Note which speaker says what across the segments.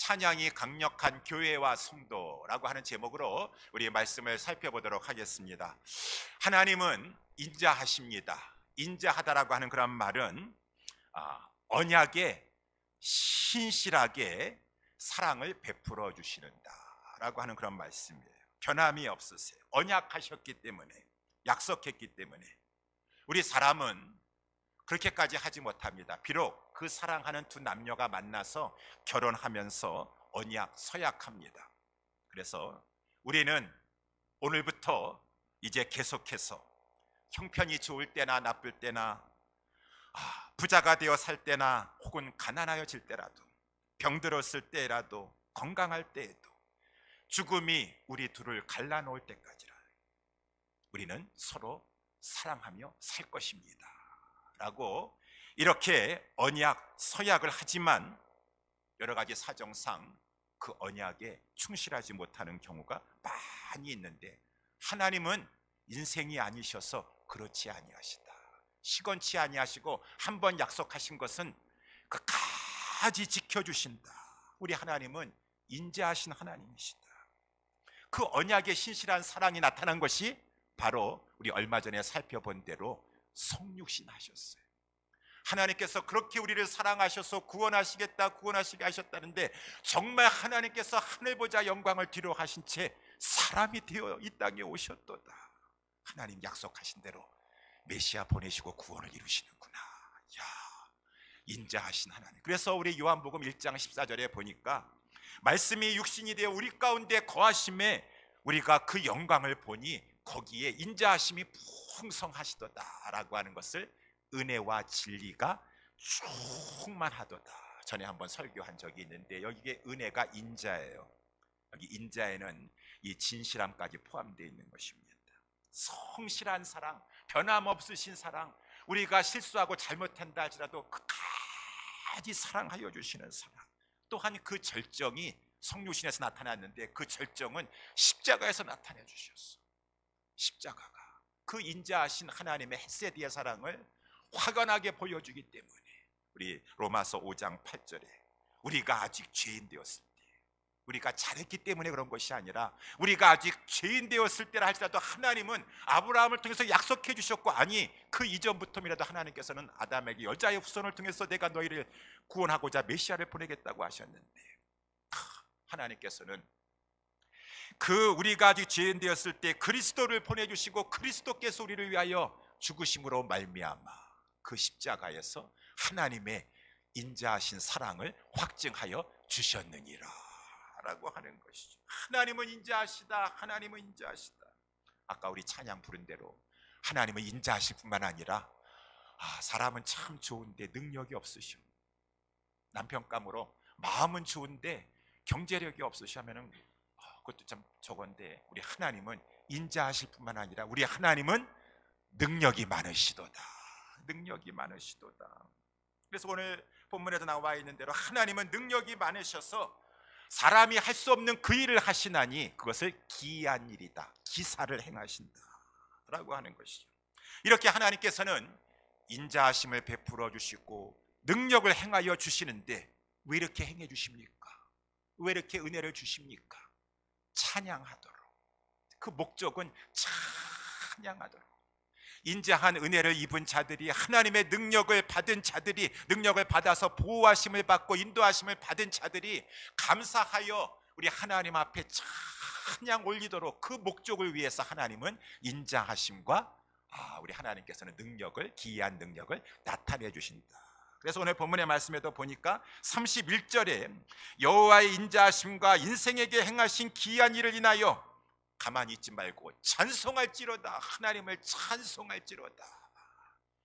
Speaker 1: 찬양이 강력한 교회와 성도라고 하는 제목으로 우리 말씀을 살펴보도록 하겠습니다. 하나님은 인자하십니다. 인자하다라고 하는 그런 말은 언약에 신실하게 사랑을 베풀어 주시는다라고 하는 그런 말씀이에요. 변함이 없으세요. 언약하셨기 때문에, 약속했기 때문에. 우리 사람은 그렇게까지 하지 못합니다. 비록 그 사랑하는 두 남녀가 만나서 결혼하면서 언약 서약합니다. 그래서 우리는 오늘부터 이제 계속해서 형편이 좋을 때나 나쁠 때나, 부자가 되어 살 때나 혹은 가난하여질 때라도, 병들었을 때라도, 건강할 때에도, 죽음이 우리 둘을 갈라놓을 때까지라 우리는 서로 사랑하며 살 것입니다 라고 이렇게 언약 서약을 하지만 여러 가지 사정상 그 언약에 충실하지 못하는 경우가 많이 있는데, 하나님은 인생이 아니셔서 그렇지 아니하시다. 시건치 아니하시고 한 번 약속하신 것은 끝까지 지켜주신다. 우리 하나님은 인자하신 하나님이시다. 그 언약의 신실한 사랑이 나타난 것이 바로 우리 얼마 전에 살펴본 대로 성육신 하셨어요. 하나님께서 그렇게 우리를 사랑하셔서 구원하시게 하셨다는데, 정말 하나님께서 하늘 보자 영광을 뒤로 하신 채 사람이 되어 이 땅에 오셨도다. 하나님 약속하신 대로 메시아 보내시고 구원을 이루시는구나. 야, 인자하신 하나님. 그래서 우리 요한복음 1장 14절에 보니까 말씀이 육신이 되어 우리 가운데 거하심에 우리가 그 영광을 보니 거기에 인자하심이 풍성하시도다라고 하는 것을, 은혜와 진리가 충만하도다. 전에 한번 설교한 적이 있는데 여기에 은혜가 인자예요. 여기 인자에는 이 진실함까지 포함되어 있는 것입니다. 성실한 사랑, 변함없으신 사랑, 우리가 실수하고 잘못한다 할지라도 끝까지 사랑하여 주시는 사랑, 또한 그 절정이 성육신에서 나타났는데 그 절정은 십자가에서 나타내 주셨어. 십자가가 그 인자하신 하나님의 헤세드의 사랑을 확연하게 보여주기 때문에, 우리 로마서 5장 8절에 우리가 아직 죄인 되었을 때, 우리가 잘했기 때문에 그런 것이 아니라 우리가 아직 죄인 되었을 때라 할지라도 하나님은 아브라함을 통해서 약속해 주셨고, 아니 그 이전부터라도 하나님께서는 아담에게 여자의 후손을 통해서 내가 너희를 구원하고자 메시아를 보내겠다고 하셨는데, 하나님께서는 그 우리가 아직 죄인 되었을 때 그리스도를 보내주시고 그리스도께서 우리를 위하여 죽으심으로 말미암아 그 십자가에서 하나님의 인자하신 사랑을 확증하여 주셨느니라 라고 하는 것이죠. 하나님은 인자하시다. 하나님은 인자하시다. 아까 우리 찬양 부른 대로 하나님은 인자하실 뿐만 아니라 사람은 참 좋은데 능력이 없으셔. 남편감으로 마음은 좋은데 경제력이 없으시면은 그것도 참 저건데, 우리 하나님은 인자하실 뿐만 아니라 우리 하나님은 능력이 많으시도다. 능력이 많으시도다. 그래서 오늘 본문에도 나와 있는 대로 하나님은 능력이 많으셔서 사람이 할 수 없는 그 일을 하시나니 그것을 기이한 일이다, 기사를 행하신다 라고 하는 것이죠. 이렇게 하나님께서는 인자하심을 베풀어 주시고 능력을 행하여 주시는데 왜 이렇게 행해 주십니까? 왜 이렇게 은혜를 주십니까? 찬양하도록. 그 목적은 찬양하도록. 인자한 은혜를 입은 자들이, 하나님의 능력을 받은 자들이, 능력을 받아서 보호하심을 받고 인도하심을 받은 자들이 감사하여 우리 하나님 앞에 찬양 올리도록, 그 목적을 위해서 하나님은 인자하심과 우리 하나님께서는 능력을, 기이한 능력을 나타내 주신다. 그래서 오늘 본문의 말씀에도 보니까 31절에 여호와의 인자하심과 인생에게 행하신 기이한 일을 인하여 가만히 있지 말고 찬송할지로다. 하나님을 찬송할지로다.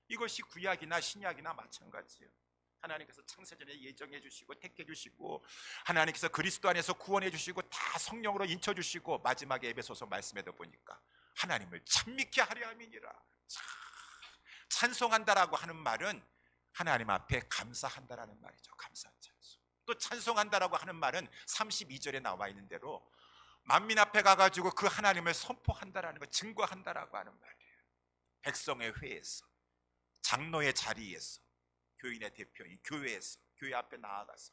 Speaker 1: 이것이 구약이나 신약이나 마찬가지예요. 하나님께서 창세전에 예정해 주시고 택해 주시고, 하나님께서 그리스도 안에서 구원해 주시고 다 성령으로 인쳐 주시고, 마지막에 에베소서 말씀에도 보니까 하나님을 찬미케 하려 함이니라. 찬송한다라고 하는 말은 하나님 앞에 감사한다라는 말이죠. 감사 찬송. 또 찬송한다라고 하는 말은 32절에 나와 있는 대로 만민 앞에 가가지고 그 하나님을 선포한다라는 거, 증거한다라고 하는 말이에요. 백성의 회에서, 장로의 자리에서, 교인의 대표인 교회에서, 교회 앞에 나아가서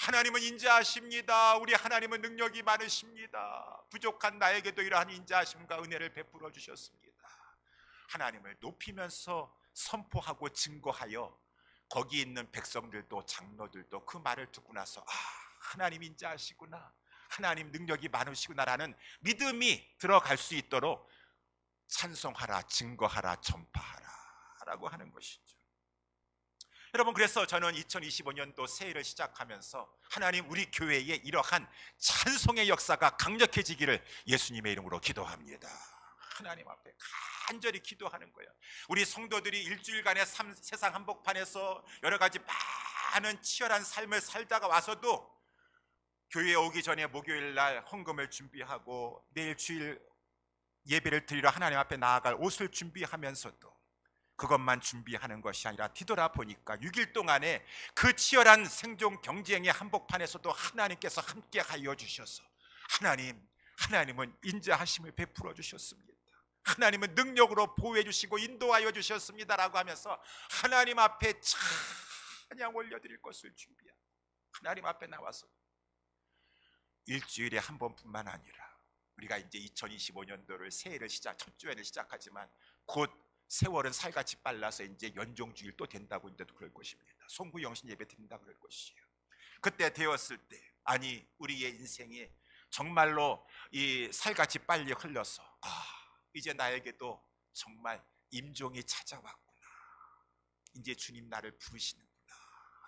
Speaker 1: 하나님은 인자하십니다. 우리 하나님은 능력이 많으십니다. 부족한 나에게도 이러한 인자하심과 은혜를 베풀어 주셨습니다. 하나님을 높이면서 선포하고 증거하여 거기 있는 백성들도 장로들도 그 말을 듣고 나서 하나님 인자하시구나, 하나님 능력이 많으시구나라는 믿음이 들어갈 수 있도록 찬송하라, 증거하라, 전파하라 라고 하는 것이죠. 여러분, 그래서 저는 2025년도 새해를 시작하면서 하나님 우리 교회에 이러한 찬송의 역사가 강력해지기를 예수님의 이름으로 기도합니다. 하나님 앞에 간절히 기도하는 거예요. 우리 성도들이 일주일간의 세상 한복판에서 여러 가지 많은 치열한 삶을 살다가 와서도 교회에 오기 전에 목요일 날 헌금을 준비하고 내일 주일 예배를 드리러 하나님 앞에 나아갈 옷을 준비하면서도 그것만 준비하는 것이 아니라 뒤돌아보니까 6일 동안에 그 치열한 생존 경쟁의 한복판에서도 하나님께서 함께 하여 주셔서 하나님은 인자하심을 베풀어 주셨습니다. 하나님은 능력으로 보호해 주시고 인도하여 주셨습니다라고 하면서 하나님 앞에 찬양 올려드릴 것을 준비하고 하나님 앞에 나와서 일주일에 한 번뿐만 아니라 우리가 이제 2025년도를 새해를 첫 주에는 시작하지만 곧 세월은 살같이 빨라서 이제 연종주일 또 된다고 인데도 그럴 것입니다. 송구영신 예배 드린다 그럴 것이에요. 그때 되었을 때 우리의 인생이 정말로 이 살같이 빨리 흘러서 이제 나에게도 정말 임종이 찾아왔구나, 이제 주님 나를 부르시는구나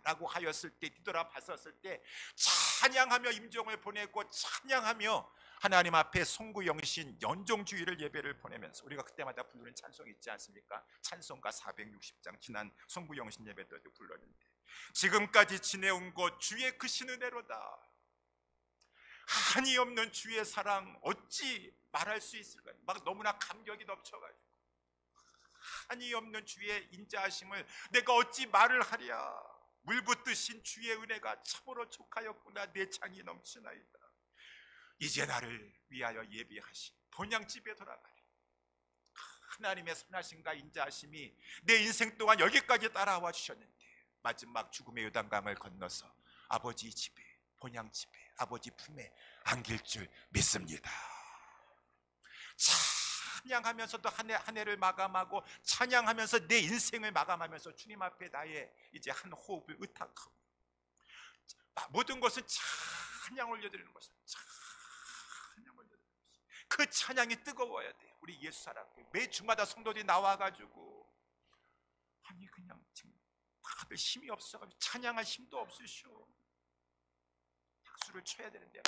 Speaker 1: 라고 하였을 때, 뒤돌아봤었을 때 찬양하며 임종을 보내고 찬양하며 하나님 앞에 송구영신 연종주의를 예배를 보내면서 우리가 그때마다 부르는 찬송이 있지 않습니까? 찬송가 460장 지난 송구영신 예배 때도 불렀는데, 지금까지 지내온 것 주의 크신 은혜로다, 한이 없는 주의 사랑 어찌 말할 수 있을까요? 막 너무나 감격이 넘쳐가지고 한이 없는 주의 인자하심을 내가 어찌 말을 하랴, 물붓듯인 주의 은혜가 참으로 족하였구나, 내 창이 넘치나이다. 이제 나를 위하여 예비하신 본향집에 돌아가리. 하나님의 선하심과 인자하심이 내 인생 동안 여기까지 따라와 주셨는데 마지막 죽음의 요단강을 건너서 아버지 집에, 본향집에, 아버지 품에 안길 줄 믿습니다. 찬양하면서도 한 해를 마감하고 찬양하면서 내 인생을 마감하면서 주님 앞에 나의 이제 한 호흡을 의탁하고 모든 것은 찬양 올려드리는 것입니다. 찬양 올려드리는 것입니다. 그 찬양이 뜨거워야 돼요. 우리 예수 사람 매 주마다 성도들이 나와가지고 그냥 지금 다들 힘이 없어가지고 찬양할 힘도 없으셔. 박수를 쳐야 되는데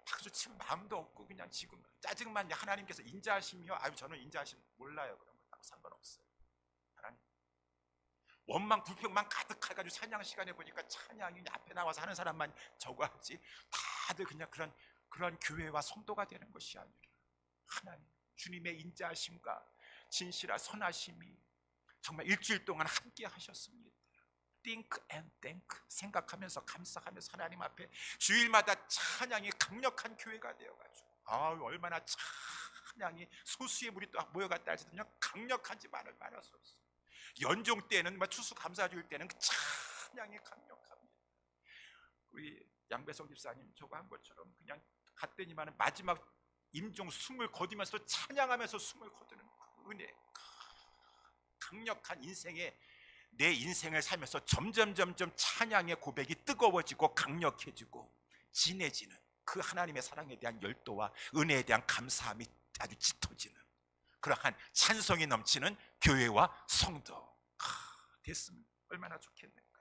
Speaker 1: 박수 칠 마음도 없고 그냥 지금 짜증만. 하나님께서 인자하심이요? 저는 인자하심 몰라요. 그런 거 상관없어요. 하나님 원망 불평만 가득해가지고 찬양 시간에 보니까 찬양이 앞에 나와서 하는 사람만 적어하지 다들 그냥 그런 교회와 성도가 되는 것이 아니라 하나님 주님의 인자하심과 진실한 선하심이 정말 일주일 동안 함께 하셨습니다. Think and thank, 생각하면서 감사하면서 하나님 앞에 주일마다 찬양이 강력한 교회가 되어가지고 얼마나 찬양이 소수의 물이 또 모여갔다 할지도 그냥 강력한지 말할 수 없어요. 연종 때는 추수 감사주일 때는 그 찬양이 강력합니다. 우리 양배성 집사님 저거 한 것처럼 그냥 갔더니만 마지막 임종 숨을 거두면서 찬양하면서 숨을 거두는 그 은혜, 강력한 내 인생을 살면서 점점 찬양의 고백이 뜨거워지고 강력해지고 진해지는 그 하나님의 사랑에 대한 열도와 은혜에 대한 감사함이 아주 짙어지는 그러한 찬송이 넘치는 교회와 성도 됐으면 얼마나 좋겠는가.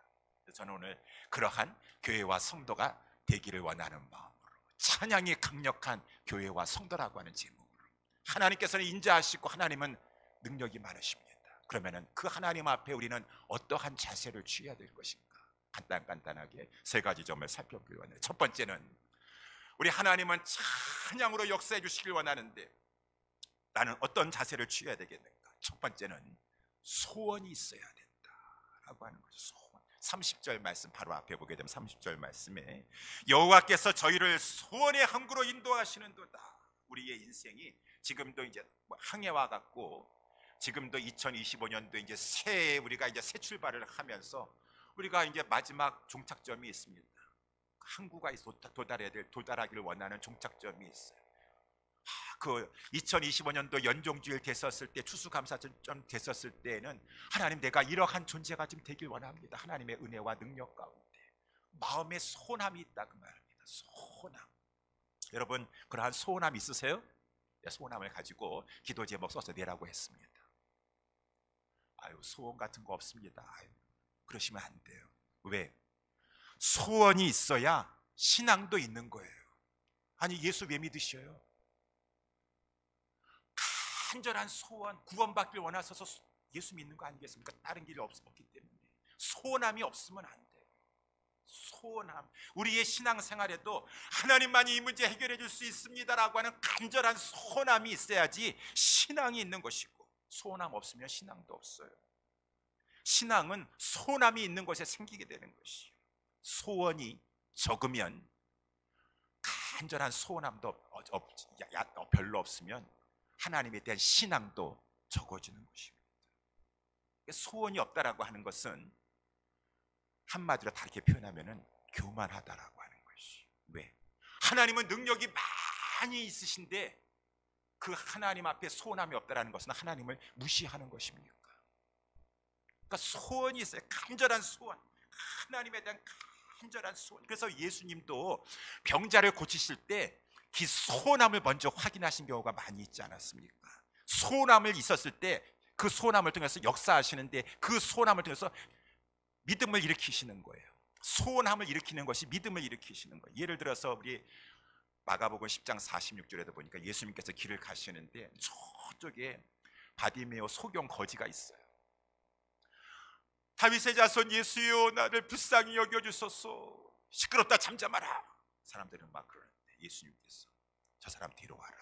Speaker 1: 저는 오늘 그러한 교회와 성도가 되기를 원하는 마음으로 찬양이 강력한 교회와 성도라고 하는 제목으로 하나님께서는 인자하시고 하나님은 능력이 많으십니다. 그러면은 그 하나님 앞에 우리는 어떠한 자세를 취해야 될 것인가? 간단하게 세 가지 점을 살펴보기로 하네요. 첫 번째는 우리 하나님은 찬양으로 역사해 주시길 원하는데 나는 어떤 자세를 취해야 되겠는가? 첫 번째는 소원이 있어야 된다라고 하는 거죠. 소원. 30절 말씀 바로 앞에 보게 되면 30절 말씀에 여호와께서 저희를 소원의 항구로 인도하시는도다. 우리의 인생이 지금도 이제 항해와 같고 지금도 2025년도 이제 새해 우리가 이제 새 출발을 하면서 우리가 이제 마지막 종착점이 있습니다. 항구가 도달하기를 원하는 종착점이 있어요. 그 2025년도 연종주일 됐었을 때, 추수감사점 됐었을 때에는 하나님, 내가 이러한 존재가 좀 되길 원합니다. 하나님의 은혜와 능력 가운데 마음에 소원함이 있다, 그 말입니다. 소원함. 여러분, 그러한 소원함 있으세요? 소원함을 가지고 기도 제목 써서 내라고 했습니다. 아유, 소원 같은 거 없습니다. 아유, 그러시면 안 돼요. 왜? 소원이 있어야 신앙도 있는 거예요. 아니, 예수 왜 믿으셔요? 간절한 소원, 구원받길 원하셔서 예수 믿는 거 아니겠습니까? 다른 길이 없기 때문에. 소원함이 없으면 안 돼요. 소원함. 우리의 신앙생활에도 하나님만이 이 문제 해결해 줄 수 있습니다라고 하는 간절한 소원함이 있어야지 신앙이 있는 것이고, 소원함 없으면 신앙도 없어요. 신앙은 소원함이 있는 곳에 생기게 되는 것이에요. 소원이 적으면, 간절한 소원함도 별로 없으면 하나님에 대한 신앙도 적어지는 것입니다. 소원이 없다라고 하는 것은 한마디로 다르게 표현하면 교만하다라고 하는 것이. 왜? 하나님은 능력이 많이 있으신데 그 하나님 앞에 소원함이 없다라는 것은 하나님을 무시하는 것입니까? 그러니까 소원이 있어요. 간절한 소원, 하나님에 대한 간절한 소원. 그래서 예수님도 병자를 고치실 때 그 소원함을 먼저 확인하신 경우가 많이 있지 않았습니까? 소원함을 있었을 때 그 소원함을 통해서 역사하시는데, 그 소원함을 통해서 믿음을 일으키시는 거예요. 소원함을 일으키는 것이 믿음을 일으키시는 거예요. 예를 들어서 우리 마가복음 10장 46절에도 보니까 예수님께서 길을 가시는데 저쪽에 바디메오 소경 거지가 있어요. 다윗의 자손 예수여, 나를 불쌍히 여겨주소서. 시끄럽다, 잠잠하라. 사람들은 막 그러는데 예수님께서 저 사람 데려와라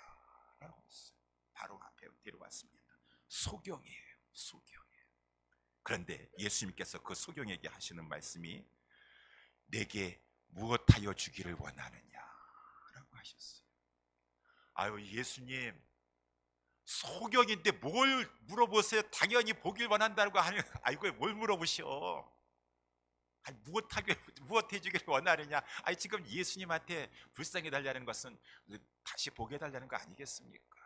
Speaker 1: 라고 했어요. 바로 앞에 데려왔습니다. 소경이에요. 소경이에요. 그런데 예수님께서 그 소경에게 하시는 말씀이 내게 무엇하여 주기를 원하느냐 라고 하셨어요. 아유, 예수님, 소경인데 뭘 물어보세요? 당연히 보길 원한다고 하는, 아이고, 뭘 물어보셔? 아니, 무엇해 주기를 원하느냐? 아니, 지금 예수님한테 불쌍히 달라는 것은 다시 보게 해달라는 거 아니겠습니까?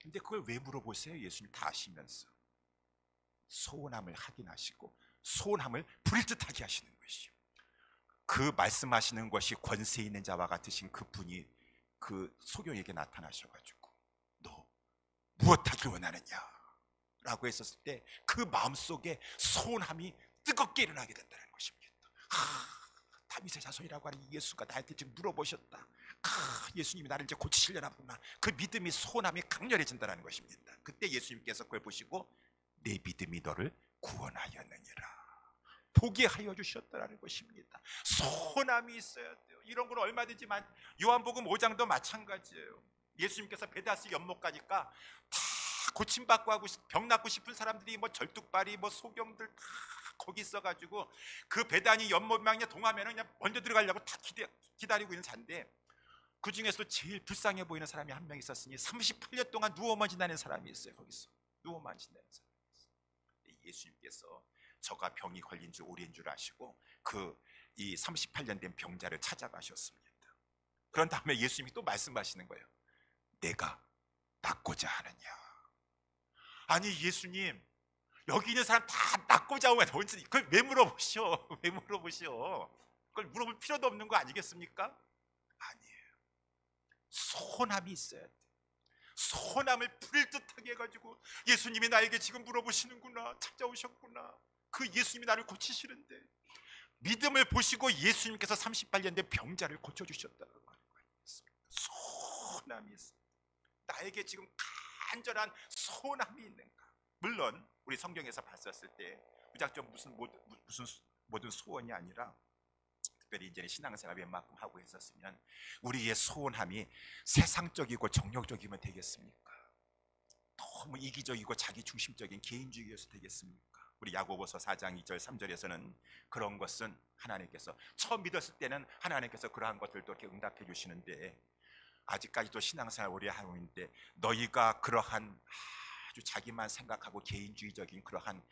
Speaker 1: 근데 그걸 왜 물어보세요? 예수님 다 아시면서. 소원함을 확인하시고 소원함을 불일듯하게 하시는 것이요. 그 말씀하시는 것이 권세 있는 자와 같으신 그분이 그 소경에게 나타나셔가지고 너 무엇하길 원하느냐? 라고 했었을 때 그 마음속에 소원함이 뜨겁게 일어나게 된다는 것입니다. 다윗의 자손이라고 하는 예수가 나한테 지금 물어보셨다. 예수님이 나를 이제 고치시려나 보구나. 그 믿음이, 소원함이 강렬해진다는 것입니다. 그때 예수님께서 그걸 보시고 내 믿음이 너를 구원하였느니라, 보게 하여 주셨다는 것입니다. 소원함이 있어야 돼요. 이런 건 얼마든지 요한복음 5장도 마찬가지예요. 예수님께서 베다스 연못 가니까 다 고침받고 하고 병 낫고 싶은 사람들이 뭐 절뚝발이 뭐 소경들 다 거기 있어가지고 그 베다니 연못망에 동하면은 그냥 먼저 들어가려고 다 기다리고 있는 자인데, 그 중에서도 제일 불쌍해 보이는 사람이 한 명 있었으니 38년 동안 누워만 지내는 사람이 있어요. 거기서 누워만 지내는 사람이 있어요. 예수님께서 저가 병이 걸린 지 오래인 줄 아시고 그 이 38년 된 병자를 찾아가셨습니다. 그런 다음에 예수님이 또 말씀하시는 거예요. 내가 낫고자 하느냐? 아니, 예수님, 여기 있는 사람 다 낫고자 하면 그걸 왜 물어보셔? 왜 물어보셔? 그걸 물어볼 필요도 없는 거 아니겠습니까? 아니에요. 소원함이 있어야 돼. 소원함을 불일듯하게 해가지고 예수님이 나에게 지금 물어보시는구나, 찾아오셨구나. 그 예수님이 나를 고치시는데, 믿음을 보시고 예수님께서 38년 된 병자를 고쳐주셨다는 말입니다. 소원함이 있어요. 나에게 지금 간절한 소원함이 있는가? 물론 우리 성경에서 봤었을 때 무작정 무슨 모든 소원이 아니라, 특별히 이제는 신앙생활 웬만큼 하고 있었으면 우리의 소원함이 세상적이고 정욕적이면 되겠습니까? 너무 이기적이고 자기중심적인 개인주의여서 되겠습니까? 우리 야고보서 4장 2절 3절에서는 그런 것은 하나님께서 처음 믿었을 때는 하나님께서 그러한 것들도 이렇게 응답해 주시는데, 아직까지도 신앙생활 오래 하고 있는데 너희가 그러한 아주 자기만 생각하고 개인주의적인 그러한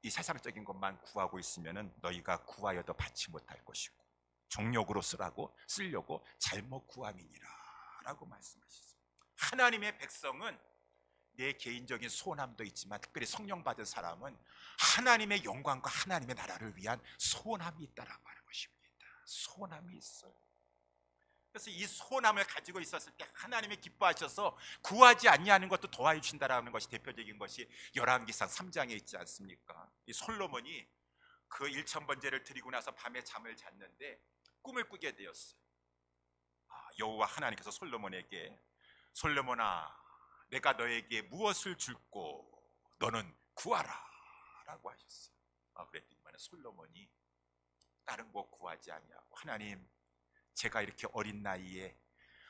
Speaker 1: 이 세상적인 것만 구하고 있으면은 너희가 구하여도 받지 못할 것이고, 정욕으로 쓰려고 잘못 구함이니라 라고 말씀하셨습니다. 하나님의 백성은 내 개인적인 소원함도 있지만 특별히 성령 받은 사람은 하나님의 영광과 하나님의 나라를 위한 소원함이 있다라고 하는 것입니다. 소원함이 있어요. 그래서 이 소원함을 가지고 있었을 때 하나님이 기뻐하셔서 구하지 아니하는 것도 도와해 주신다라는 것이 대표적인 것이 열왕기상 3장에 있지 않습니까? 이 솔로몬이 그 1000번제를 드리고 나서 밤에 잠을 잤는데 꿈을 꾸게 되었어요. 여호와 하나님께서 솔로몬에게 솔로몬아 내가 너에게 무엇을 줄고 너는 구하라 라고 하셨어요. 그랬더니 솔로몬이 다른 거 구하지 아니하고 하나님 제가 이렇게 어린 나이에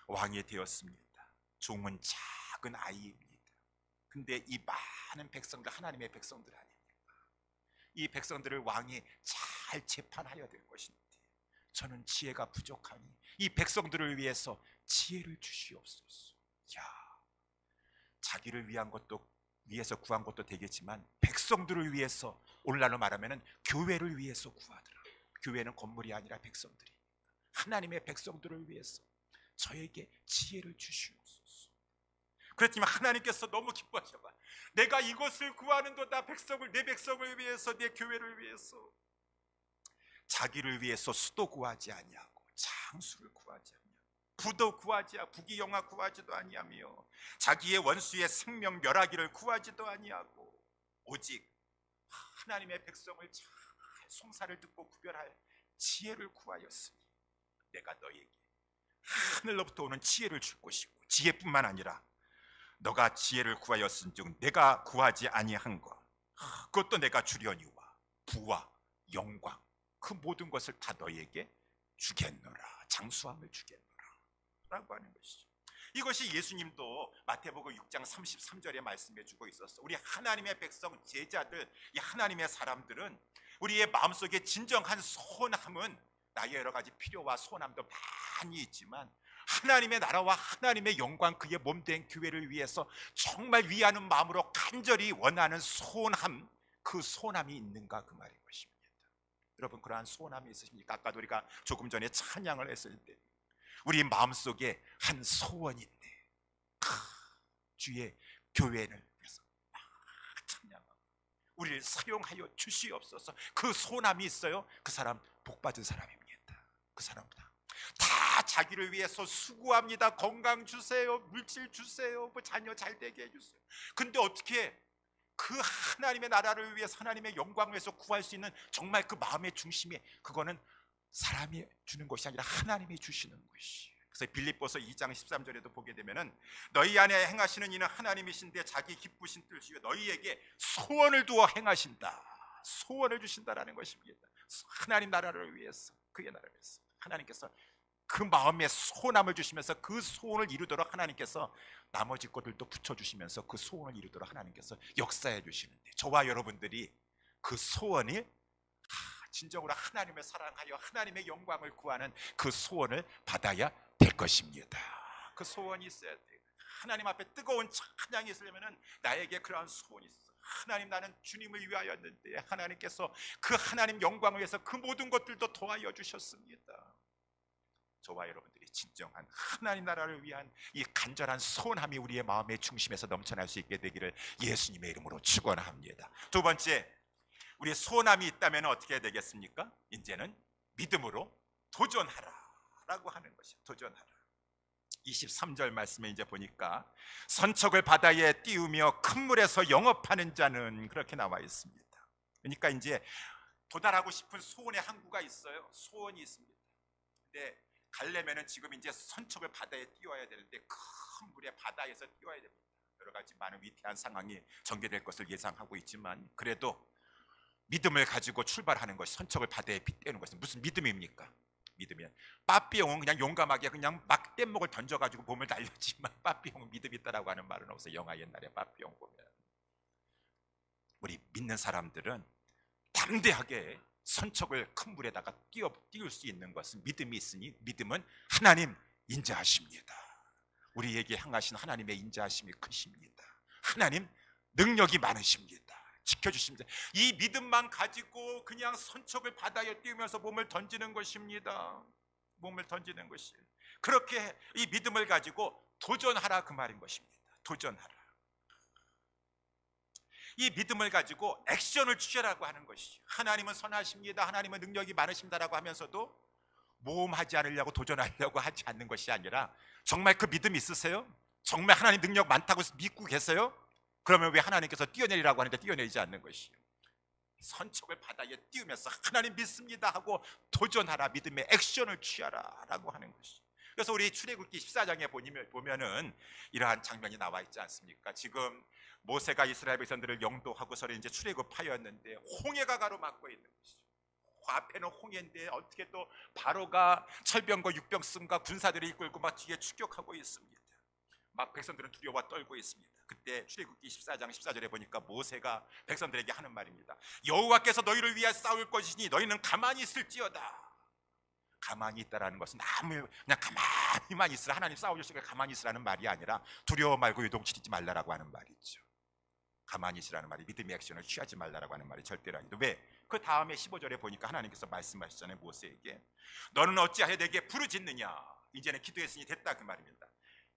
Speaker 1: 왕이 되었습니다. 종은 작은 아이입니다. 근데 이 많은 백성들 하나님의 백성들 아닙니까? 이 백성들을 왕이 잘 재판하여야 될 것인데 저는 지혜가 부족하니 이 백성들을 위해서 지혜를 주시옵소서. 자기를 위한 것도 위해서 구한 것도 되겠지만 백성들을 위해서 오늘날로 말하면 교회를 위해서 구하더라. 교회는 건물이 아니라 백성들이 하나님의 백성들을 위해서 저에게 지혜를 주시옵소서. 그렇지만 하나님께서 너무 기뻐하셔가 내가 이것을 구하는도다 백성을 내 백성을 위해서 내 교회를 위해서 자기를 위해서 수도 구하지 아니하고 장수를 구하지 아니하고 부도 구하지 부귀영화 구하지도 아니하며 자기의 원수의 생명 멸하기를 구하지도 아니하고 오직 하나님의 백성을 잘 송사를 듣고 구별할 지혜를 구하였으니 내가 너에게 하늘로부터 오는 지혜를 줄 것이고 지혜뿐만 아니라 너가 지혜를 구하였은즉 내가 구하지 아니한 것 그것도 내가 주려니와 부와 영광 그 모든 것을 다 너에게 주겠노라. 장수함을 주겠노라 라고 하는 것이죠. 이것이 예수님도 마태복음 6장 33절에 말씀해 주고 있었어. 우리 하나님의 백성 제자들 이 하나님의 사람들은 우리의 마음속에 진정한 소원함은 나의 여러 가지 필요와 소원함도 많이 있지만 하나님의 나라와 하나님의 영광 그의 몸된 교회를 위해서 정말 위하는 마음으로 간절히 원하는 소원함 그 소원함이 있는가 그 말인 것입니다. 여러분 그러한 소원함이 있으십니까? 아까도 우리가 조금 전에 찬양을 했을 때 우리 마음속에 한 소원이 있네. 주의 교회를 위해서 찬양하고 우리를 사용하여 주시옵소서. 그 소원함이 있어요. 그 사람 복받은 사람입니다. 그 사람보다 다 자기를 위해서 수고합니다. 건강 주세요, 물질 주세요, 뭐 자녀 잘 되게 해주세요. 근데 어떻게 그 하나님의 나라를 위해서 하나님의 영광을 위해서 구할 수 있는 정말 그 마음의 중심이 그거는 사람이 주는 것이 아니라 하나님이 주시는 것이. 그래서 빌립보서 2장 13절에도 보게 되면은 너희 안에 행하시는 이는 하나님이신데 자기 기쁘신 뜻이요 너희에게 소원을 두어 행하신다. 소원을 주신다라는 것입니다. 하나님 나라를 위해서 그의 나라를 위해서 하나님께서 그 마음에 소원함을 주시면서 그 소원을 이루도록 하나님께서 나머지 것들도 붙여주시면서 그 소원을 이루도록 하나님께서 역사해 주시는데 저와 여러분들이 그 소원이 진정으로 하나님을 사랑하여 하나님의 영광을 구하는 그 소원을 받아야 될 것입니다. 그 소원이 있어야 돼요. 하나님 앞에 뜨거운 찬양이 있으려면 나에게 그러한 소원이 있어. 하나님 나는 주님을 위하였는데 하나님께서 그 하나님 영광을 위해서 그 모든 것들도 도와여 주셨습니다. 저와 여러분들이 진정한 하나님 나라를 위한 이 간절한 소원함이 우리의 마음의 중심에서 넘쳐날 수 있게 되기를 예수님의 이름으로 축원합니다. 두 번째, 우리의 소원함이 있다면 어떻게 해야 되겠습니까? 이제는 믿음으로 도전하라 라고 하는 것이에요. 도전하라. 23절 말씀에 이제 보니까 선척을 바다에 띄우며 큰 물에서 영업하는 자는 그렇게 나와 있습니다. 그러니까 이제 도달하고 싶은 소원의 항구가 있어요. 소원이 있습니다. 근데 가려면은 지금 이제 선척을 바다에 띄워야 되는데 큰 물의 바다에서 띄워야 됩니다. 여러 가지 많은 위태한 상황이 전개될 것을 예상하고 있지만 그래도 믿음을 가지고 출발하는 것이 선척을 바다에 빗대는 것은 무슨 믿음입니까? 믿으면 빠삐용은 그냥 용감하게 그냥 막 뗏목을 던져가지고 몸을 날렸지만 빠삐용은 믿음이 있다라고 하는 말은 없어요. 영화 옛날에 빠삐용 보면 우리 믿는 사람들은 담대하게 선척을 큰 물에다가 띄울 수 있는 것은 믿음이 있으니 믿음은 하나님 인자하십니다. 우리에게 향하신 하나님의 인자하심이 크십니다. 하나님 능력이 많으십니다. 지켜주십니다. 이 믿음만 가지고 그냥 선척을 바다에 띄우면서 몸을 던지는 것입니다. 몸을 던지는 것이에요. 그렇게 이 믿음을 가지고 도전하라 그 말인 것입니다. 도전하라. 이 믿음을 가지고 액션을 취하라고 하는 것이죠. 하나님은 선하십니다, 하나님은 능력이 많으십니다라고 하면서도 모험하지 않으려고, 도전하려고 하지 않는 것이 아니라, 정말 그 믿음 있으세요? 정말 하나님 능력 많다고 믿고 계세요? 그러면 왜 하나님께서 뛰어내리라고 하는데 뛰어내리지 않는 것이에요? 선척을 바다에 띄우면서 하나님 믿습니다 하고 도전하라, 믿음의 액션을 취하라 라고 하는 것이죠. 그래서 우리 출애굽기 14장에 보면은 이러한 장면이 나와 있지 않습니까? 지금 모세가 이스라엘 백성들을 영도하고서 이제 출애굽하였는데 홍해가 가로막고 있는 것이죠. 앞에는 홍해인데 어떻게 또 바로가 철병과 육병승과 군사들을 이끌고 막 뒤에 추격하고 있습니다. 막 백성들은 두려워 떨고 있습니다. 그때 출애굽기 14장 14절에 보니까 모세가 백성들에게 하는 말입니다. 여호와께서 너희를 위하여 싸울 것이니 너희는 가만히 있을지어다. 가만히 있다라는 것은 아무 그냥 가만히만 있으라, 하나님 싸우시니까 가만히 있으라는 말이 아니라 두려워 말고 요동치지 말라라고 하는 말이죠. 가만히 있으라는 말이 믿음의 액션을 취하지 말라라고 하는 말이 절대로 아니다. 왜? 그 다음에 15절에 보니까 하나님께서 말씀하시잖아요. 모세에게 너는 어찌하여 내게 부르짖느냐. 이제는 기도했으니 됐다 그 말입니다.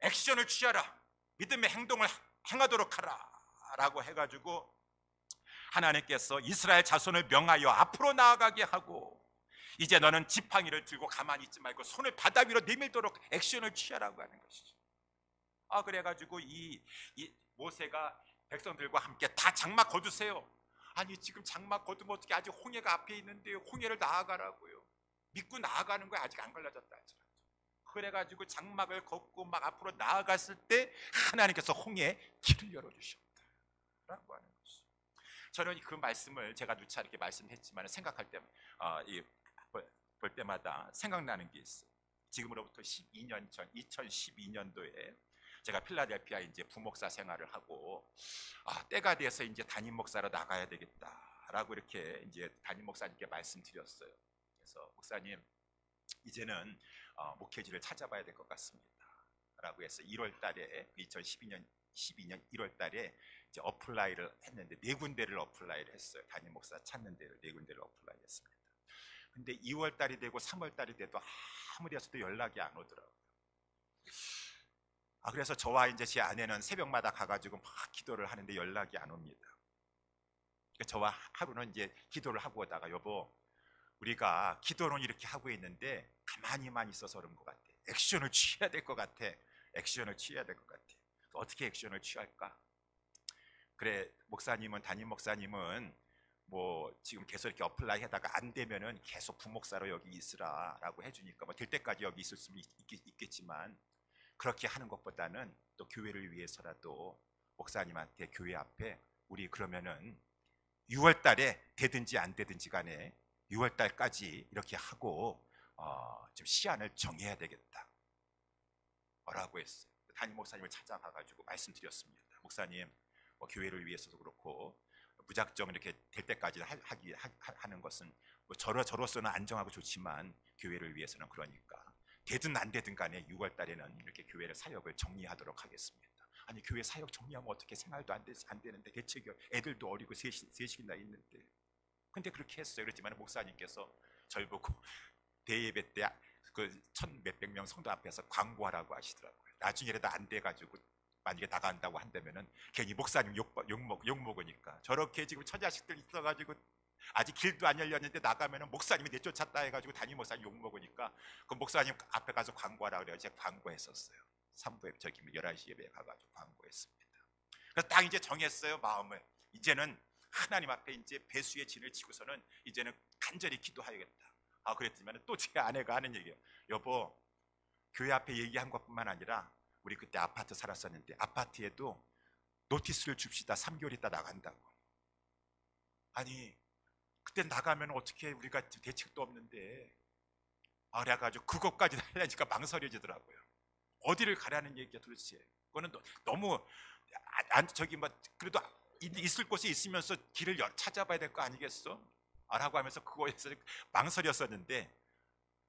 Speaker 1: 액션을 취하라, 믿음의 행동을 행하도록 하라 라고 해가지고 하나님께서 이스라엘 자손을 명하여 앞으로 나아가게 하고, 이제 너는 지팡이를 들고 가만히 있지 말고 손을 바다 위로 내밀도록 액션을 취하라고 하는 것이죠. 그래가지고 이 모세가 백성들과 함께 다 장막 거두세요. 아니 지금 장막 거두면 어떻게, 아직 홍해가 앞에 있는데 홍해를 나아가라고요. 믿고 나아가는 거야. 아직 안 갈라졌다 하더라도. 그래가지고 장막을 걷고 막 앞으로 나아갔을 때 하나님께서 홍해에 길을 열어주셨다라고 하는 것이. 저는 그 말씀을 제가 누차 이렇게 말씀했지만 생각할 때 볼 때마다 생각나는 게 있어요. 지금으로부터 12년 전 2012년도에 제가 필라델피아 이제 부목사 생활을 하고 때가 돼서 이제 담임 목사로 나가야 되겠다라고 이렇게 이제 담임 목사님께 말씀드렸어요. 그래서 목사님 이제는 목회지를 찾아봐야 될 것 같습니다라고 해서 1월달에 2012년 1월달에 이제 어플라이를 했는데 4군데를 어플라이를 했어요. 담임 목사 찾는 데를 4군데를 어플라이했습니다. 근데 2월달이 되고 3월달이 돼도 아무리 해서도 연락이 안 오더라고요. 그래서 저와 이제 제 아내는 새벽마다 가가지고 막 기도를 하는데 연락이 안 옵니다. 저와 하루는 이제 기도를 하고 오다가 여보, 우리가 기도는 이렇게 하고 있는데 가만히만 있어서 그런 것 같아. 액션을 취해야 될 것 같아. 액션을 취해야 될 것 같아. 어떻게 액션을 취할까? 그래, 목사님은, 담임 목사님은 뭐 지금 계속 이렇게 어플라이 하다가 안 되면은 계속 부목사로 여기 있으라라고 해주니까 뭐 될 때까지 여기 있을 수는 있겠지만, 그렇게 하는 것보다는 또 교회를 위해서라도 목사님한테 교회 앞에 우리 그러면은 6월달에 되든지 안 되든지 간에 6월달까지 이렇게 하고 좀 시한을 정해야 되겠다 라고 했어요. 담임 목사님을 찾아가가지고 말씀드렸습니다. 목사님, 뭐 교회를 위해서도 그렇고 무작정 이렇게 될 때까지 하는 것은 뭐 저로서는 안정하고 좋지만 교회를 위해서는 그러니까 되든 안 되든 간에 6월 달에는 이렇게 교회를 사역을 정리하도록 하겠습니다. 아니 교회 사역 정리하면 어떻게, 생활도 안 되는데, 대책이 애들도 어리고 셋이나 있는데. 근데 그렇게 했어요. 그렇지만 목사님께서 절 보고 대예배 때 그 1,몇백 명 성도 앞에서 광고하라고 하시더라고요. 나중에라도 안 돼가지고 만약에 나간다고 한다면은 괜히 목사님 욕 먹으니까. 저렇게 지금 처자식들 있어가지고 아직 길도 안 열렸는데 나가면은 목사님이 내쫓았다 해가지고 담임 목사님 욕 먹으니까 그 목사님 앞에 가서 광고하라 그래요. 제가 광고했었어요. 3부에 저기 11시 예배에 가가지고 광고했습니다. 그래서 딱 이제 정했어요, 마음을. 이제는 하나님 앞에 이제 배수의 진을 치고서는 이제는 간절히 기도하야겠다. 그랬지만 또 제 아내가 하는 얘기예요. 여보, 교회 앞에 얘기한 것뿐만 아니라 우리 그때 아파트 살았었는데 아파트에도 노티스를 줍시다. 3개월 있다 나간다고. 아니 그때 나가면 어떻게, 우리가 대책도 없는데. 그래가지고 그것까지 하려니까 망설여지더라고요. 어디를 가라는 얘기야 도대체. 그거는 너무 저기 뭐 그래도 있을 곳에 있으면서 길을 찾아봐야 될 거 아니겠어? 라고 하면서 그거에서 망설였었는데,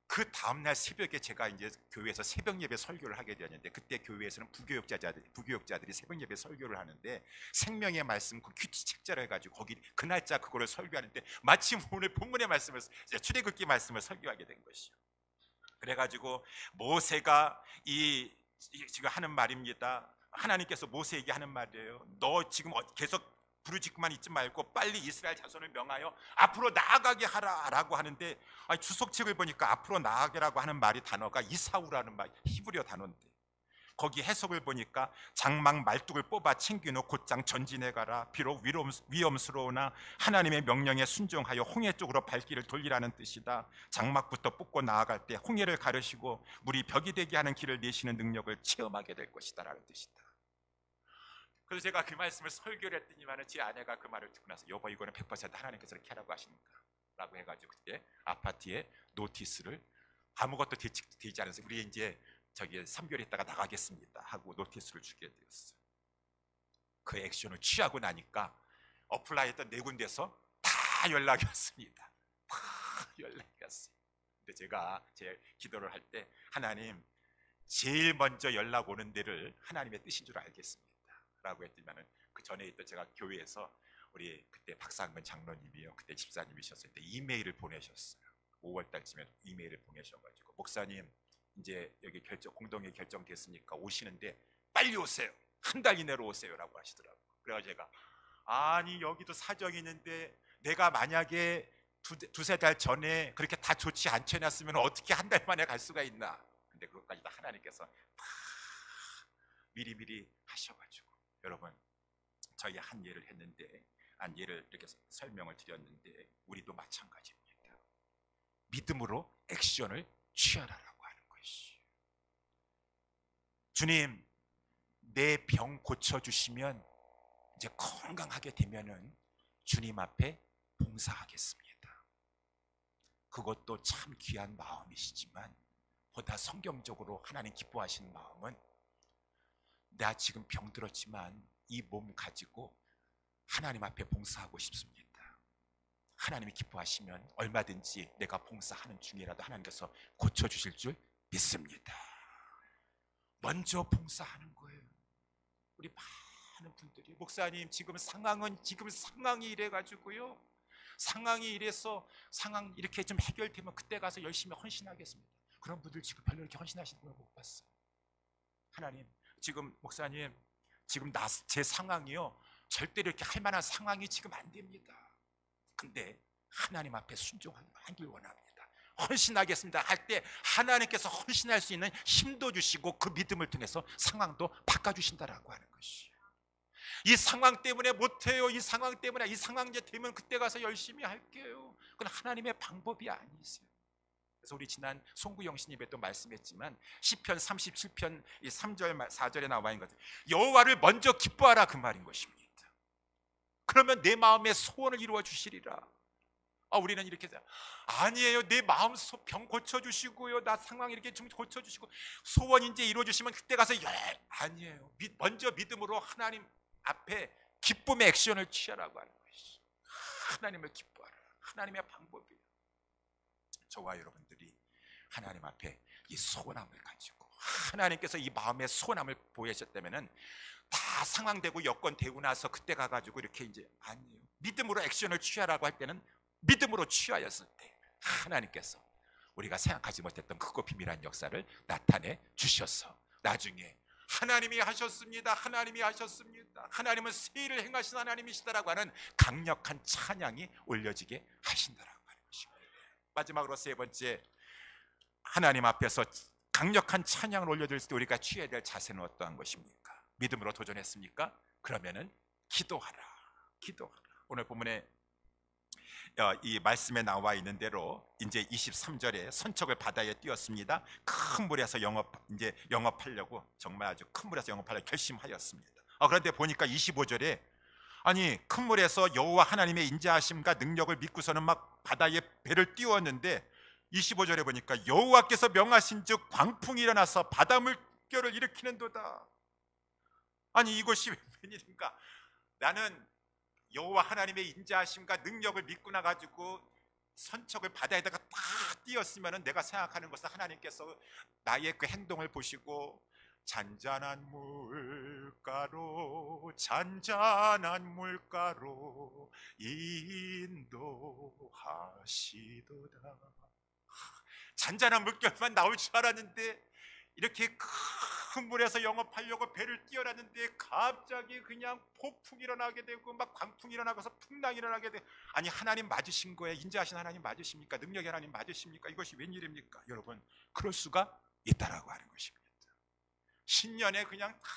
Speaker 1: 그 다음날 새벽에 제가 이제 교회에서 새벽 예배 설교를 하게 되었는데, 그때 교회에서는 부교육자들이 새벽 예배 설교를 하는데 생명의 말씀 그 큐티 책자를 해가지고 거기 그 날짜 그거를 설교하는데 마침 오늘 본문의 말씀을, 출애굽기 말씀을 설교하게 된 것이요. 그래가지고 모세가 지금 하는 말입니다. 하나님께서 모세에게 하는 말이에요. 너 지금 계속 부르짖고만 있지 말고 빨리 이스라엘 자손을 명하여 앞으로 나아가게 하라라고 하는데, 주석책을 보니까 앞으로 나아가라고 하는 단어가 이사우라는 말, 히브리어 단어인데, 거기 해석을 보니까 장막 말뚝을 뽑아 챙기노 곧장 전진해 가라. 비록 위험스러우나 하나님의 명령에 순종하여 홍해 쪽으로 발길을 돌리라는 뜻이다. 장막부터 뽑고 나아갈 때 홍해를 가르시고 물이 벽이 되게 하는 길을 내시는 능력을 체험하게 될 것이다 라는 뜻이다. 그래서 제가 그 말씀을 설교를 했더니만 제 아내가 그 말을 듣고 나서, 여보 이거는 100% 하나님께서 이렇게 하라고 하십니까? 라고 해가지고 그때 아파트에 노티스를, 아무것도 되지 않아서 우리 이제 3개월 있다가 나가겠습니다 하고 노티스를 주게 되었어요. 그 액션을 취하고 나니까 어플라이했던 4군데서 다 연락이 왔습니다. 다 연락이 왔어요. 근데 제가 제 기도를 할 때, 하나님 제일 먼저 연락 오는 데를 하나님의 뜻인 줄 알겠습니다 라고 했더니만은, 그 전에 있던 제가 교회에서 우리 그때 박상근 장로님이요, 그때 집사님이셨을 때 이메일을 보내셨어요. 5월 달쯤에 이메일을 보내셔가지고, 목사님 이제 여기 공동회 결정됐으니까 오시는데 빨리 오세요. 한 달 이내로 오세요 라고 하시더라고요. 그래서 제가, 아니 여기도 사정이 있는데 내가 만약에 두세 달 전에 그렇게 다 좋지 않게 해놨으면 어떻게 한 달 만에 갈 수가 있나. 근데 그것까지 다 하나님께서 다 미리미리 하셔가지고, 여러분 저희 한 예를 했는데, 한 예를 이렇게 설명을 드렸는데, 우리도 마찬가지입니다. 믿음으로 액션을 취하라라고 하는 것이, 주님 내 병 고쳐주시면 이제 건강하게 되면은 주님 앞에 봉사하겠습니다. 그것도 참 귀한 마음이시지만, 보다 성경적으로 하나님 기뻐하시는 마음은, 나 지금 병들었지만 이 몸 가지고 하나님 앞에 봉사하고 싶습니다. 하나님이 기뻐하시면 얼마든지 내가 봉사하는 중이라도 하나님께서 고쳐주실 줄 믿습니다. 먼저 봉사하는 거예요. 우리 많은 분들이, 목사님 지금 상황이 이래가지고요, 상황이 이래서 상황 이렇게 좀 해결되면 그때 가서 열심히 헌신하겠습니다. 그런 분들 지금 별로 이렇게 헌신하시는 걸 못 봤어요. 하나님 지금, 목사님 지금 제 상황이요 절대로 이렇게 할 만한 상황이 지금 안 됩니다. 근데 하나님 앞에 순종하길 원합니다. 헌신하겠습니다 할 때 하나님께서 헌신할 수 있는 힘도 주시고 그 믿음을 통해서 상황도 바꿔주신다라고 하는 것이에요. 이 상황 때문에 못해요, 이 상황 때문에, 이 상황 이제 되면 그때 가서 열심히 할게요. 그건 하나님의 방법이 아니세요. 그래서 우리 지난 송구영 신입에도 말씀했지만, 시편 37편 3절 4절에 나와 있는 것, 여호와를 먼저 기뻐하라 그 말인 것입니다. 그러면 내 마음의 소원을 이루어 주시리라. 우리는 이렇게, 아니에요, 내 마음 병 고쳐주시고요, 나 상황 이렇게 좀 고쳐주시고 소원 이제 이루어주시면 그때 가서 아니에요. 먼저 믿음으로 하나님 앞에 기쁨의 액션을 취하라고 하는 것이, 하나님을 기뻐하라. 하나님의 방법이에요. 저와 여러분들이 하나님 앞에 이 소원함을 가지고, 하나님께서 이 마음의 소원함을 보이셨다면은 다 상황되고 여건 되고 나서 그때 가가지고 이렇게 이제, 아니에요. 믿음으로 액션을 취하라고 할 때는 믿음으로 취하였을 때 하나님께서 우리가 생각하지 못했던 크고 비밀한 역사를 나타내 주셔서, 나중에 하나님이 하셨습니다, 하나님이 하셨습니다, 하나님은 세일을 행하신 하나님이시다라고 하는 강력한 찬양이 올려지게 하신다라고 하는 것입니다. 마지막으로 세 번째, 하나님 앞에서 강력한 찬양을 올려드릴 때 우리가 취해야 될 자세는 어떠한 것입니까? 믿음으로 도전했습니까? 그러면은 기도하라. 오늘 본문에 이 말씀에 나와 있는 대로 이제 23절에 선척을 바다에 띄었습니다. 큰 물에서 영업하려고, 정말 아주 큰 물에서 영업하려고 결심하였습니다. 그런데 보니까 25절에, 아니 큰 물에서 여호와 하나님의 인자하심과 능력을 믿고서는 막 바다에 배를 띄웠는데, 25절에 보니까 여호와께서 명하신즉 광풍이 일어나서 바다 물결을 일으키는도다. 아니 이것이 웬일인가? 나는 여호와 하나님의 인자하심과 능력을 믿고 나가지고 선척을 바다에다가 딱 띄었으면, 내가 생각하는 것은 하나님께서 나의 그 행동을 보시고 잔잔한 물가로 인도하시도다. 잔잔한 물결만 나올 줄 알았는데 이렇게 큰 물에서 영업하려고 배를 띄워놨는데 갑자기 그냥 폭풍이 일어나게 되고 막 광풍이 일어나고서 풍랑이 일어나게 되고, 아니 하나님 맞으신 거예요? 인자하신 하나님 맞으십니까? 능력의 하나님 맞으십니까? 이것이 웬일입니까? 여러분, 그럴 수가 있다라고 하는 것입니다. 신년에 그냥 다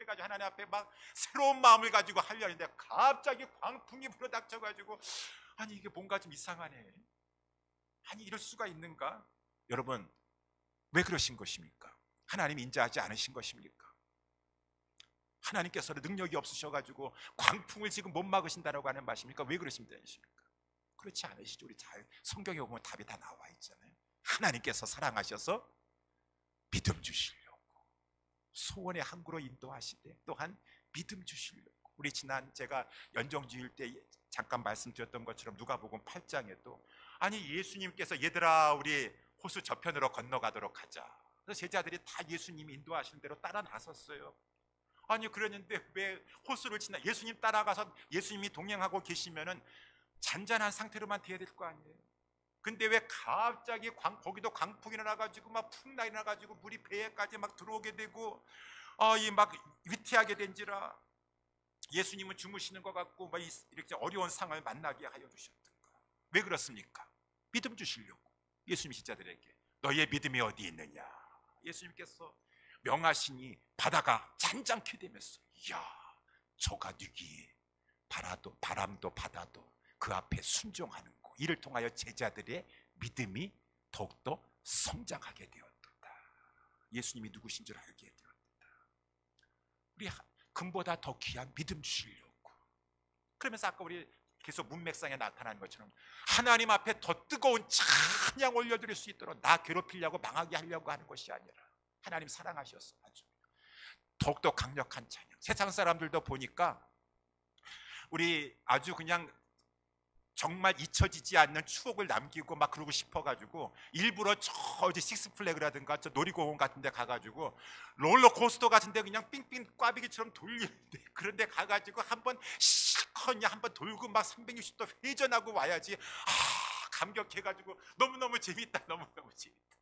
Speaker 1: 해가지고 하나님 앞에 막 새로운 마음을 가지고 하려는데 갑자기 광풍이 불어닥쳐가지고, 아니 이게 뭔가 좀 이상하네, 아니 이럴 수가 있는가? 여러분, 왜 그러신 것입니까? 하나님 인자하지 않으신 것입니까? 하나님께서는 능력이 없으셔가지고 광풍을 지금 못 막으신다라고 하는 말씀입니까? 왜 그러십니까? 그렇지 않으시죠. 우리 잘 성경에 보면 답이 다 나와 있잖아요. 하나님께서 사랑하셔서 믿음 주시려고, 소원의 항구로 인도하시되 또한 믿음 주시려고. 우리 지난 제가 연정주일 때 잠깐 말씀드렸던 것처럼 누가복음 8장에도 아니 예수님께서 얘들아 우리 호수 저편으로 건너가도록 하자. 그래서 제자들이 다 예수님이 인도하시는 대로 따라 나섰어요. 아니 그랬는데 왜 호수를 지나 예수님 따라가서 예수님이 동행하고 계시면은 잔잔한 상태로만 돼야 될 거 아니에요. 근데 왜 갑자기 거기도 광풍이 일어나가지고 막 풍랑이 일어나가지고 물이 배에까지 막 들어오게 되고 이 막 위태하게 된지라 예수님은 주무시는 것 같고 막 이렇게 어려운 상황을 만나게 하여 주셨던가? 왜 그렇습니까? 믿음 주시려고. 예수님 제자들에게 너희의 믿음이 어디 있느냐? 예수님께서 명하시니 바다가 잔잔케 되면서 이야 저가 누기에 바람도 바다도 그 앞에 순종하는고. 이를 통하여 제자들의 믿음이 더욱더 성장하게 되었다. 예수님이 누구신 줄 알게 되었다. 우리 금보다 더 귀한 믿음 주시려고. 그러면서 아까 우리 계속 문맥상에 나타난 것처럼 하나님 앞에 더 뜨거운 찬양 올려드릴 수 있도록 나 괴롭히려고 망하게 하려고 하는 것이 아니라 하나님 사랑하셨어. 아주 더욱더 강력한 찬양. 세상 사람들도 보니까 우리 아주 그냥 정말 잊혀지지 않는 추억을 남기고 막 그러고 싶어가지고 일부러 저 어디 식스플래그라든가 저 놀이공원 같은 데 가가지고 롤러코스터 같은 데 그냥 삥삥 꽈배기처럼 돌리는데 그런 데 가가지고 한번 실컷 한번 돌고 막 360도 회전하고 와야지 감격해가지고 너무너무 재밌다, 너무너무 재밌다.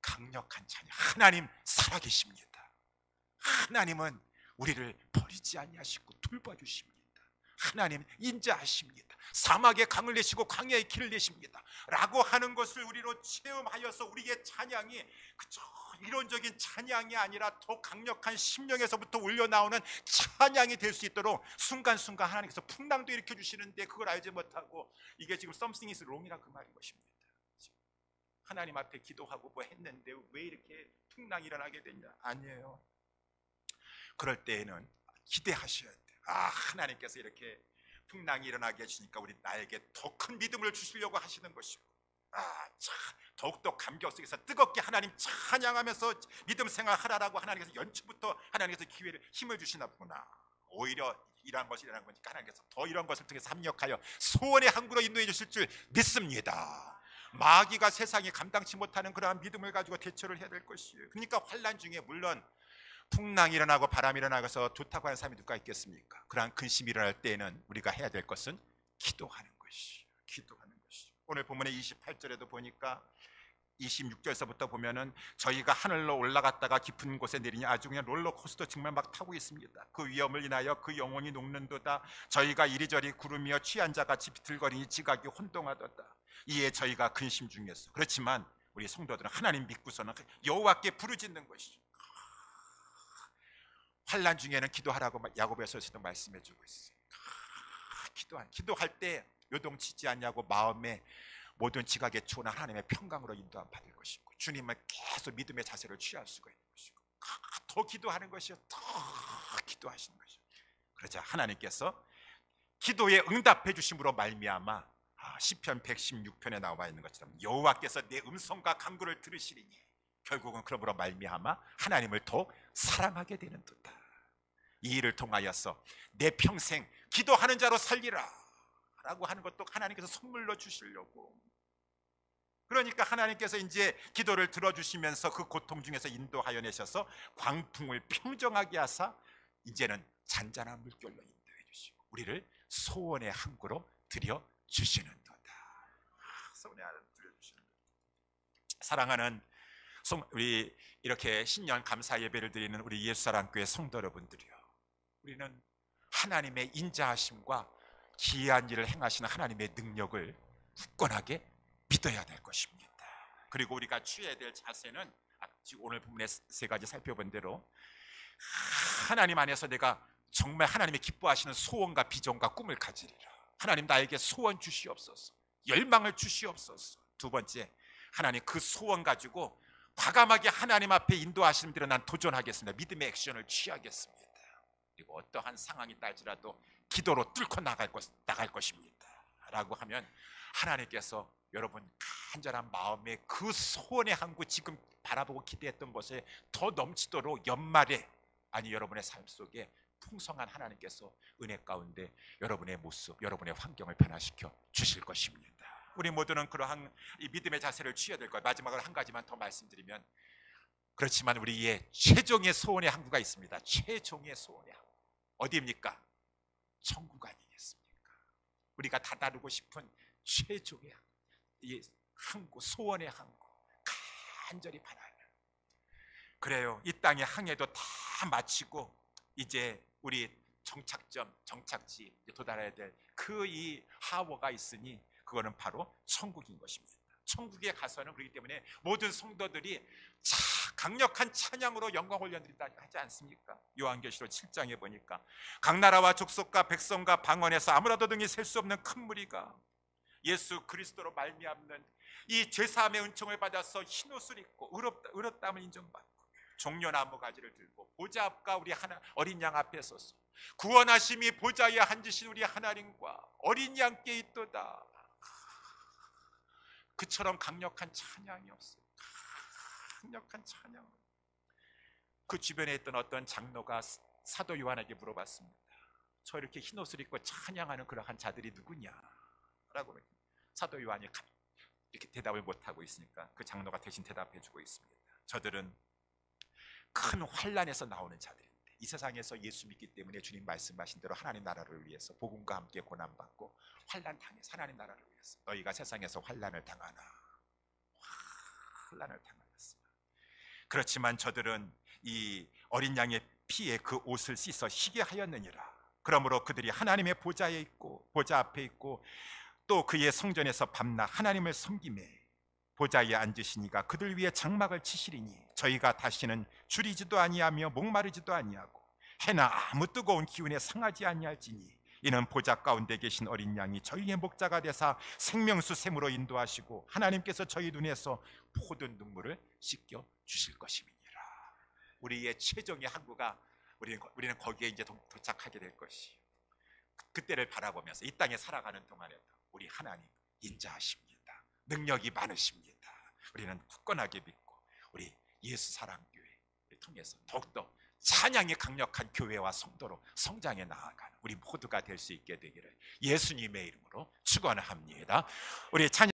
Speaker 1: 강력한 찬양. 하나님 살아계십니다. 하나님은 우리를 버리지 아니하시고 돌봐주십니다. 하나님 인자하십니다. 사막에 강을 내시고 광야에 길을 내십니다 라고 하는 것을 우리로 체험하여서 우리의 찬양이 그저 이론적인 찬양이 아니라 더 강력한 심령에서부터 올려나오는 찬양이 될 수 있도록 순간순간 하나님께서 풍랑도 일으켜 주시는데 그걸 알지 못하고 이게 지금 something is wrong이라 그 말인 것입니다. 하나님 앞에 기도하고 뭐 했는데 왜 이렇게 풍랑이 일어나게 됐냐? 아니에요. 그럴 때에는 기대하셔야 돼요. 하나님께서 이렇게 풍랑이 일어나게 해주니까 우리 나에게 더 큰 믿음을 주시려고 하시는 것이고 더욱더 감격 속에서 뜨겁게 하나님 찬양하면서 믿음 생활하라라고 하나님께서 연초부터 하나님께서 기회를 힘을 주시나 보구나. 오히려 이러한 것이 일어난 거니까 하나님께서 더 이런 것을 통해서 합력하여 소원의 항구로 인도해 주실 줄 믿습니다. 마귀가 세상에 감당치 못하는 그러한 믿음을 가지고 대처를 해야 될 것이에요. 그러니까 환난 중에 물론 풍랑이 일어나고 바람이 일어나서 좋다고 하는 사람이 누가 있겠습니까? 그러한 근심이 일어날 때에는 우리가 해야 될 것은 기도하는 것이에요. 기도하는 것이에요. 오늘 본문의 28절에도 보니까 26절서부터 보면은 저희가 하늘로 올라갔다가 깊은 곳에 내리니 아주 그냥 롤러코스터 정말 막 타고 있습니다. 그 위험을 인하여 그 영혼이 녹는도다. 저희가 이리저리 구르며 취한 자같이 비틀거리니 지각이 혼동하도다. 이에 저희가 근심 중이었어. 그렇지만 우리 성도들은 하나님 믿고서는 여호와께 부르짖는 것이죠. 환난 중에는 기도하라고 야고보서에서도 말씀해주고 있어요. 기도할 때 요동치지 않냐고 마음에 모든 지각에 초월한 하나님의 평강으로 인도함 받을 것이고 주님을 계속 믿음의 자세를 취할 수가 있는 것이고 더 기도하는 것이요, 더 기도하시는 것이요. 그러자 하나님께서 기도에 응답해 주심으로 말미암아 시편 116편에 나와 있는 것처럼 여호와께서 내 음성과 간구를 들으시리니 결국은 그러므로 말미암아 하나님을 더 사랑하게 되는 듯다. 이 일을 통하여서 내 평생 기도하는 자로 살리라 라고 하는 것도 하나님께서 선물로 주시려고. 그러니까 하나님께서 이제 기도를 들어주시면서 그 고통 중에서 인도하여 내셔서 광풍을 평정하게 하사 이제는 잔잔한 물결로 인도해 주시고 우리를 소원의 항구로 들여 주시는 도다. 소원의 항구로 사랑하는 우리 이렇게 신년 감사 예배를 드리는 우리 예수사랑교회 성도 여러분들이요, 우리는 하나님의 인자하심과 기이한 일을 행하시는 하나님의 능력을 굳건하게 믿어야 될 것입니다. 그리고 우리가 취해야 될 자세는 지금 오늘 본문에 세 가지 살펴본 대로 하나님 안에서 내가 정말 하나님의 기뻐하시는 소원과 비전과 꿈을 가지리라. 하나님 나에게 소원 주시옵소서, 열망을 주시옵소서. 두 번째, 하나님 그 소원 가지고 과감하게 하나님 앞에 인도하시는 대로 난 도전하겠습니다. 믿음의 액션을 취하겠습니다. 그리고 어떠한 상황이 딸지라도 기도로 뚫고 나갈 것입니다 라고 하면 하나님께서 여러분 간절한 마음에 그 소원의 항구, 지금 바라보고 기대했던 것에 더 넘치도록 연말에, 아니 여러분의 삶 속에 풍성한 하나님께서 은혜 가운데 여러분의 모습, 여러분의 환경을 변화시켜 주실 것입니다. 우리 모두는 그러한 이 믿음의 자세를 취해야 될 거예요. 마지막으로 한 가지만 더 말씀드리면, 그렇지만 우리의 최종의 소원의 항구가 있습니다. 최종의 소원의 항구 어디입니까? 천국 아니겠습니까? 우리가 다다르고 싶은 최종의 항구, 이 항구, 소원의 항구, 간절히 바라는. 그래요, 이 땅의 항해도 다 마치고 이제 우리 정착지 도달해야 될 그 이 하워가 있으니 그거는 바로 천국인 것입니다. 천국에 가서는 그렇기 때문에 모든 성도들이 강력한 찬양으로 영광 올려드린다 하지 않습니까? 요한계시록 7장에 보니까 각 나라와 족속과 백성과 방언에서 아무라도 등이 셀 수 없는 큰 무리가 예수 그리스도로 말미암는 이 죄사함의 은총을 받아서 흰옷을 입고 의롭다함을 인정받고 종려나무 가지를 들고 보좌 앞과 우리 어린 양 앞에 서서 구원하심이 보좌에 앉으신 우리 하나님과 어린 양께 있도다. 그처럼 강력한 찬양이 없어요. 강력한 찬양. 그 주변에 있던 어떤 장로가 사도 요한에게 물어봤습니다. 저 이렇게 흰옷을 입고 찬양하는 그러한 자들이 누구냐? 라고 사도 요한이 이렇게 대답을 못하고 있으니까 그 장로가 대신 대답해 주고 있습니다. 저들은 큰 환난에서 나오는 자들인데, 이 세상에서 예수 믿기 때문에 주님 말씀하신 대로 하나님 나라를 위해서 복음과 함께 고난받고 환난 당해서 하나님 나라를 위해서 너희가 세상에서 환난을 당하나. 환난을 당하였습니다. 그렇지만 저들은 이 어린 양의 피에 그 옷을 씻어 희게 하였느니라. 그러므로 그들이 하나님의 보좌에 있고 보좌 앞에 있고 또 그의 성전에서 밤낮 하나님을 섬기매 보좌에 앉으시니가 그들 위에 장막을 치시리니 저희가 다시는 줄이지도 아니하며 목마르지도 아니하고 해나 아무 뜨거운 기운에 상하지 아니할지니 이는 보좌 가운데 계신 어린 양이 저희의 목자가 되사 생명수 샘으로 인도하시고 하나님께서 저희 눈에서 모든 눈물을 씻겨 주실 것임이니라. 우리의 최종의 항구가 우리는 거기에 이제 도착하게 될 것이에요. 그때를 바라보면서 이 땅에 살아가는 동안에도 우리 하나님 인자하십니다. 능력이 많으십니다. 우리는 굳건하게 믿고 우리 예수 사랑교회를 통해서 더욱더 찬양이 강력한 교회와 성도로 성장해 나아가는 우리 모두가 될 수 있게 되기를 예수님의 이름으로 축원합니다. 우리 찬양